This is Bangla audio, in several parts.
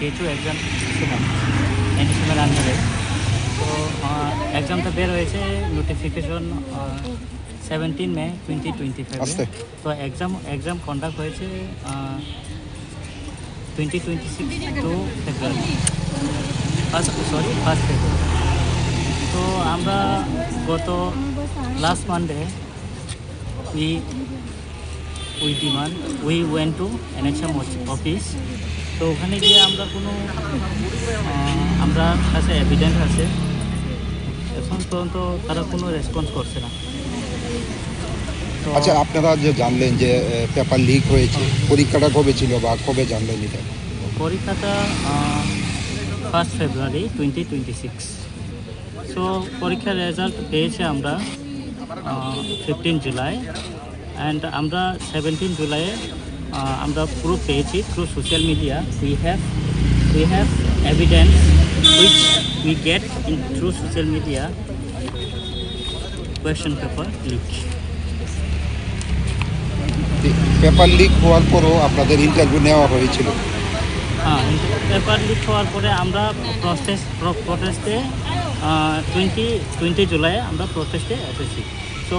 CHO এক্সাম ছিলাম এনএসএমের আন্ডারে। তো এক্সামটা বের হয়েছে নোটিফিকেশন 17 মে 2025। তো এক্সাম কন্ডাক্ট হয়েছে 2026 টু ফেব্রুয়ারি, ফার্স্ট ফেব্রুয়ারি। তো আমরা গত last Monday we went to NHM office. তো ওখানে গিয়ে আমরা আমরা কাছে এভিডেন্স আছে, এখন পর্যন্ত তারা কোনো রেসপন্স করছে না। আচ্ছা, আপনারা যে জানলেন যে পেপার লিক হয়েছে, পরীক্ষাটা কবে ছিল বা কবে জানলেন এটা? পরীক্ষাটা 1 ফেব্রুয়ারি 2026। সো পরীক্ষার রেজাল্ট পেয়েছে আমরা 15 জুলাই, অ্যান্ড আমরা 17 জুলাইয়ে আমরা প্রুফ পেয়েছি through social media. We have evidence which we get in through social media, question paper leak. Paper leak হওয়ার পরও আপনাদের ইন্টারভিউ নেওয়া হয়েছিল? হ্যাঁ, পেপার লিক হওয়ার পরে আমরা প্রটেস্টে 20 জুলাই আমরা প্রটেস্টে এসেছি। তো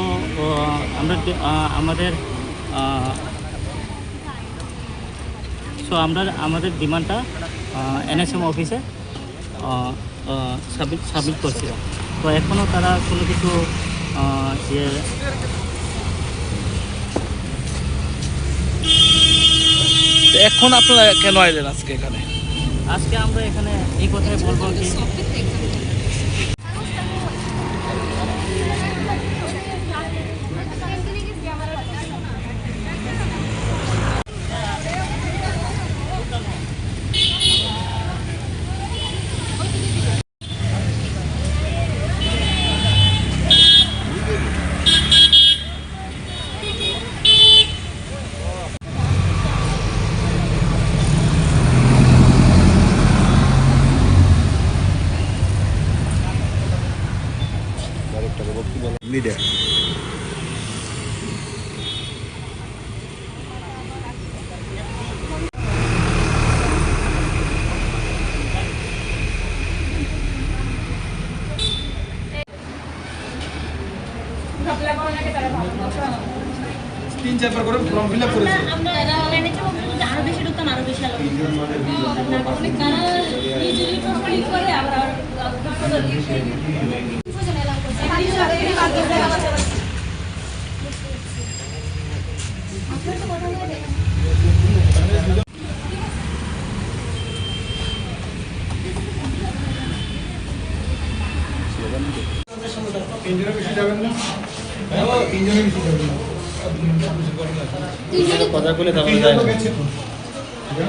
আমরা আমাদের ডিমান্ডটা NHM অফিসে সাবমিট করছিলাম। তো এখনও তারা কোনো কিছু এখন আপনারা কেন আইলেন আজকে এখানে? আজকে আমরা এখানে এই কথাই বলবো কি মিডিয়া तीन चार बार फॉर्म फिल अप করেছে আমরা অনলাইনে আরো বেশি ঢুকতাম, আরো বেশি আলো তারা ইজিলি ক্লিক করে আবার তিনজনের বেশি যাবেন না, তিনজনের বেশি যাবেন না, কথা বলে তারপরে যায় না। No.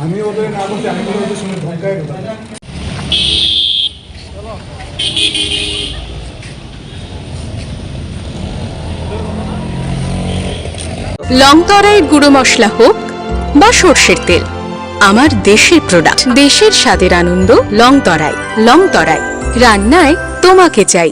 আমি ওদের না বলতে আমি ওদের সঙ্গে ধমকাই দেবো। লংতরাইয়ের গুঁড়ো মশলা হোক বা সর্ষের তেল, আমার দেশের প্রোডাক্ট, দেশের স্বাদের আনন্দ। লংতরাই রান্নায় তোমাকে চাই।